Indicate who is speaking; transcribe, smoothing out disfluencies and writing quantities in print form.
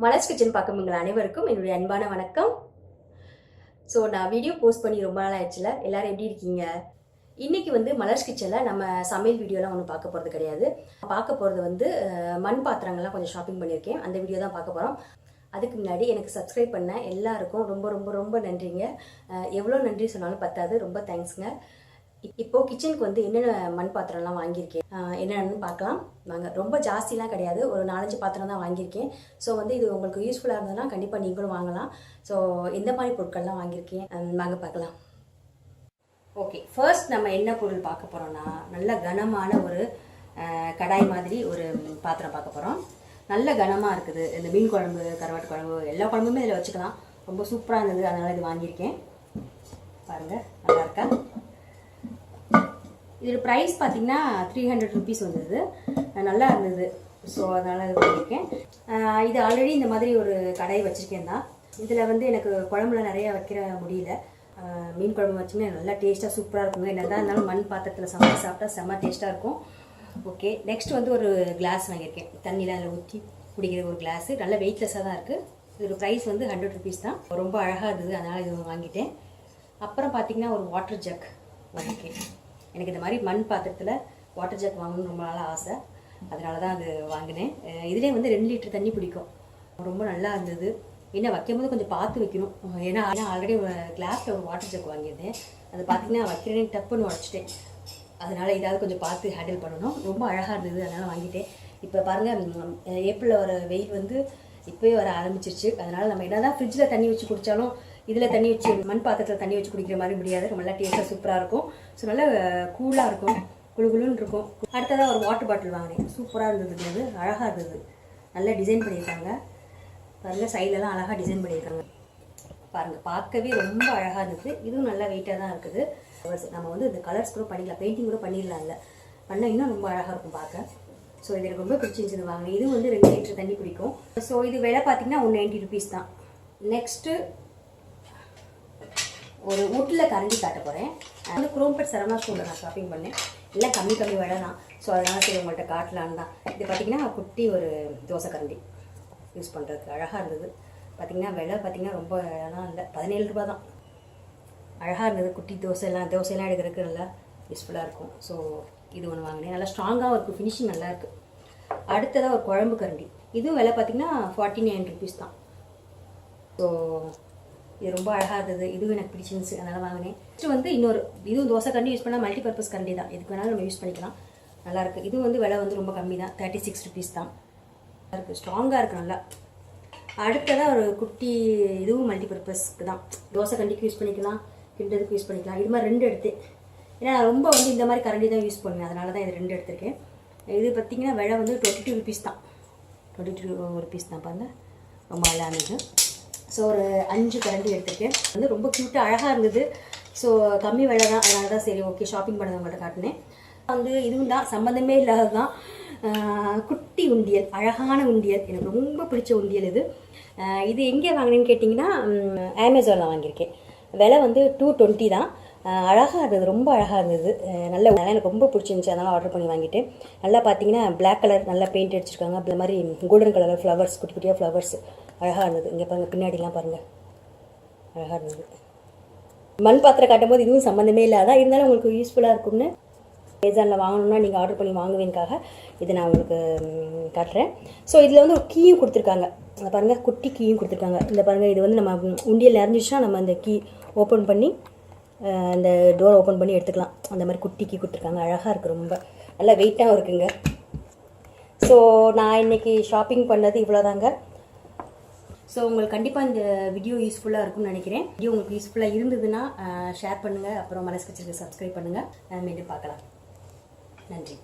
Speaker 1: Malar's kitchen பார்க்கும் உங்கள் அனைவருக்கும் என்னுடைய அன்பான வணக்கம். ஸோ நான் வீடியோ போஸ்ட் பண்ணி ரொம்ப நாள் ஆயிடுச்சுல, எல்லாரும் எப்படி இருக்கீங்க? இன்னைக்கு மலர்ஸ் கிச்சனில் நம்ம சமையல் வீடியோலாம் ஒன்றும் பார்க்க போகிறது கிடையாது. பார்க்க போகிறது மண் பாத்திரங்கள்லாம் கொஞ்சம் ஷாப்பிங் பண்ணியிருக்கேன். அந்த வீடியோ தான் பார்க்க போகிறோம். அதுக்கு முன்னாடி எனக்கு சப்ஸ்கிரைப் பண்ண எல்லாருக்கும் ரொம்ப ரொம்ப ரொம்ப நன்றிங்க. எவ்வளோ நன்றி சொன்னாலும் பத்தாது. ரொம்ப தேங்க்ஸுங்க. இப்போது கிச்சனுக்கு என்னென்ன மண் பாத்திரம்லாம் வாங்கியிருக்கேன் என்னென்னு பார்க்கலாம் வாங்க. ரொம்ப ஜாஸ்திலாம் கிடையாது, ஒரு 4-5 பாத்திரம் தான் வாங்கியிருக்கேன். ஸோ இது உங்களுக்கு யூஸ்ஃபுல்லாக இருந்ததுன்னா கண்டிப்பாக நீங்களும் வாங்கலாம். ஸோ எந்த மாதிரி பொருட்கள்லாம் வாங்கியிருக்கேன் வாங்க பார்க்கலாம். ஓகே, ஃபர்ஸ்ட் நம்ம என்ன பொருள் பார்க்க போகிறோம்னா, நல்ல கனமான ஒரு கடாய் மாதிரி ஒரு பாத்திரம் பார்க்க போகிறோம். நல்ல கனமாக இருக்குது. இந்த மீன் குழம்பு, கருவாட்டு குழம்பு, எல்லா குழம்புமே இதில் வச்சுக்கலாம். ரொம்ப சூப்பராக இருந்தது, அதனால் இது வாங்கியிருக்கேன். பாருங்கள், நல்லா இருக்கா? இதோட ப்ரைஸ் பார்த்தீங்கன்னா 300 rupees வந்தது. நல்லா இருந்தது. ஸோ அதனால் இது பண்ணியிருக்கேன். இது ஆல்ரெடி இந்த மாதிரி ஒரு கடாய் வச்சுருக்கேன் தான். இதில் எனக்கு குழம்புல நிறைய வைக்கிற முடியல. மீன் குழம்பு வச்சுன்னா நல்லா டேஸ்ட்டாக சூப்பராக இருக்குங்க. என்னதான் இருந்தாலும் மண் பாத்திரத்தில் சமைச்சு சாப்பிட்டா செம்ம டேஸ்ட்டாக இருக்கும். ஓகே, நெக்ஸ்ட் ஒரு கிளாஸ் வாங்கியிருக்கேன். தண்ணியில் அதில் ஊற்றி குடிக்கிற ஒரு கிளாஸு. நல்ல வெயிட்லெஸ்ஸாக தான் இருக்குது. இதோட ப்ரைஸ் 100 rupees தான். ரொம்ப அழகாக இருந்தது, அதனால் இது வாங்கிட்டேன். அப்புறம் பார்த்திங்கன்னா ஒரு வாட்டர் ஜக் வாங்கியிருக்கேன். எனக்கு இந்த மாதிரி மண் பாத்திரத்தில் வாட்டர் ஜக் வாங்கணும்னு ரொம்ப நாளாக ஆசை, அதனால தான் அது வாங்கினேன். இதிலே 2 லிட்டர் தண்ணி பிடிக்கும். ரொம்ப நல்லா இருந்தது. என்ன வைக்கும்போது கொஞ்சம் பார்த்து வைக்கணும். ஏன்னா ஆல்ரெடி கிளாஸில் ஒரு வாட்டர் ஜக் வாங்கியிருந்தேன். அது பார்த்திங்கன்னா வைக்கிறேன்னு டப்புன்னு உடச்சிட்டேன். அதனால் இதாவது கொஞ்சம் பார்த்து ஹேண்டில் பண்ணணும். ரொம்ப அழகாக இருந்தது, அதனால் வாங்கிட்டேன். இப்போ பாருங்கள், ஏப்ரலில் வர வெயில் இப்போயே வர ஆரம்பிச்சிருச்சு. அதனால் நம்ம என்ன தான் ஃப்ரிட்ஜில் தண்ணி வச்சு குடித்தாலும் இதில் தண்ணி வச்சு மண் பாத்திரத்தில் தண்ணி வச்சு குடிக்கிற மாதிரி முடியாது. நல்லா டேஸ்ட்டாக சூப்பராக இருக்கும். ஸோ நல்லா கூலாக இருக்கும், குழுகுலுன்னு இருக்கும். அடுத்ததாக ஒரு வாட்டர் பாட்டில் வாங்கினேன். சூப்பராக இருந்தது. அது அழகாக இருந்தது. நல்லா டிசைன் பண்ணியிருக்காங்க. பாருங்கள், சைட்லலாம் அழகாக டிசைன் பண்ணியிருக்காங்க. பாருங்கள், பார்க்கவே ரொம்ப அழகாக இருந்தது. இதுவும் நல்லா வெயிட்டாக தான் இருக்குது. நம்ம இந்த கலர்ஸ் கூட பண்ணிக்கலாம், பெயிண்டிங் கூட பண்ணிடலாம். இல்லை பண்ணால் இன்னும் ரொம்ப அழகாக இருக்கும் பார்க்க. ஸோ இது எனக்கு ரொம்ப பிடிச்சிருந்துச்சு வாங்கினேன். இது 2 லிட்டர் தண்ணி பிடிக்கும். ஸோ இது விலை பார்த்திங்கன்னா 190 rupees தான். நெக்ஸ்ட்டு ஒரு வீட்டில் கரண்டி காட்ட போகிறேன். குரோம்பட் சரவணா ஸ்டோரில் நான் ஷாப்பிங் பண்ணேன். எல்லாம் கம்மி விலை தான். ஸோ அதனால் சரி உங்கள்கிட்ட காட்டலான்னு தான். இது பார்த்திங்கன்னா குட்டி ஒரு தோசை கரண்டி யூஸ் பண்ணுறதுக்கு அழகாக இருந்தது. பார்த்திங்கன்னா விலை பார்த்திங்கன்னா ரொம்ப ஆனால் இல்லை, 17 ரூபா தான். அழகாக இருந்தது. குட்டி தோசையெல்லாம் எடுக்கிறதுக்கு நல்லா யூஸ்ஃபுல்லாக இருக்கும். ஸோ இது ஒன்று வாங்கினேன். நல்லா ஸ்ட்ராங்காகவும் இருக்குது, ஃபினிஷிங் நல்லா இருக்குது. அடுத்ததாக ஒரு குழம்பு கரண்டி. இதுவும் விலை பார்த்திங்கன்னா 49 rupees தான். ஸோ இது ரொம்ப அழகாக இருந்தது. இதுவும் எனக்கு பிடிச்சிருந்துச்சு, அதனால் வாங்கினேன். நெக்ஸ்ட்டு இன்னொரு இதுவும் தோசை கரண்டி யூஸ் பண்ணால் மல்டி பர்பஸ் கரண்டி தான். இதுக்கு வேணாலும் நம்ம யூஸ் பண்ணிக்கலாம். நல்லாயிருக்கு. இது விலை ரொம்ப கம்மி தான், 36 rupees தான். நல்லா இருக்குது, ஸ்ட்ராங்காக இருக்குது நல்லா. அடுத்ததாக ஒரு குட்டி, இதுவும் மல்டி பர்பஸ்க்கு தான். தோசை கரண்டிக்கு யூஸ் பண்ணிக்கலாம், கிண்டதுக்கு யூஸ் பண்ணிக்கலாம். இது மாதிரி 2 எடுத்து, ஏன்னா நான் ரொம்ப இந்த மாதிரி கரண்டி தான் யூஸ் பண்ணுவேன், அதனால தான் இது 2 எடுத்திருக்கேன். இது பார்த்திங்கன்னா விலை 22 rupees தான். 22 rupees தான். பாருங்கள், ரொம்ப அழகாக இருந்தது. ஸோ ஒரு 5 கரண்டி எடுத்துருக்கேன். ரொம்ப க்யூட்டாக அழகாக இருந்தது. ஸோ கம்மி விலை தான், அதனால தான் சரி ஓகே ஷாப்பிங் பண்ணது உங்கள்கிட்ட காட்டினேன். இதுவும் தான் சம்மந்தமே இல்லாதது தான். குட்டி உண்டியல், அழகான உண்டியல், எனக்கு ரொம்ப பிடிச்ச உண்டியல் இது. இது எங்கே வாங்கினேன்னு கேட்டிங்கன்னா அமேசானில் வாங்கியிருக்கேன். விலை 220 தான். அழகாக இருந்தது, ரொம்ப அழகாக இருந்தது. நல்ல எனக்கு ரொம்ப பிடிச்சிருந்துச்சி, அதனால் ஆர்டர் பண்ணி வாங்கிட்டேன். நல்லா பார்த்தீங்கன்னா பிளாக் கலர் நல்லா பெயிண்ட் அடிச்சிருக்காங்க. அந்த மாதிரி கோல்டன் கலர் ஃப்ளவர்ஸ், குட்டி குட்டியாக ஃப்ளவர்ஸ் அழகாக இருந்தது. இங்கே பாருங்கள், பின்னாடிலாம் பாருங்கள், அழகாக இருந்தது. மண் பாத்திரம் காட்டும்போது இதுவும் சம்மந்தமே இல்லாதான், இருந்தாலும் உங்களுக்கு யூஸ்ஃபுல்லாக இருக்கும்னு அமேசானில் வாங்கணுன்னா நீங்கள் ஆர்டர் பண்ணி வாங்குவேனுக்காக இதை நான் உங்களுக்கு காட்டுறேன். ஸோ இதில் ஒரு கீயும் கொடுத்துருக்காங்க. பாருங்கள், குட்டி கீயும் கொடுத்துருக்காங்க. இந்த பாருங்கள், இது நம்ம உண்டியல் நிறைஞ்சிச்சுன்னா நம்ம அந்த கீ ஓப்பன் பண்ணி அந்த டோர் ஓப்பன் பண்ணி எடுத்துக்கலாம். அந்த மாதிரி குட்டி கீ கொடுத்துருக்காங்க. அழகாக இருக்குது, ரொம்ப நல்லா வெயிட்டாகவும் இருக்குங்க. ஸோ நான் இன்றைக்கி ஷாப்பிங் பண்ணது இவ்வளோதாங்க. ஸோ உங்களுக்கு கண்டிப்பாக இந்த வீடியோ யூஸ்ஃபுல்லாக இருக்கும்னு நினைக்கிறேன். வீடியோ உங்களுக்கு யூஸ்ஃபுல்லாக இருந்ததுன்னா ஷேர் பண்ணுங்கள். அப்புறம் மலர்ஸ் கிச்சனுக்கு சப்ஸ்கிரைப் பண்ணுங்கள். மீண்டும் பார்க்கலாம். நன்றி.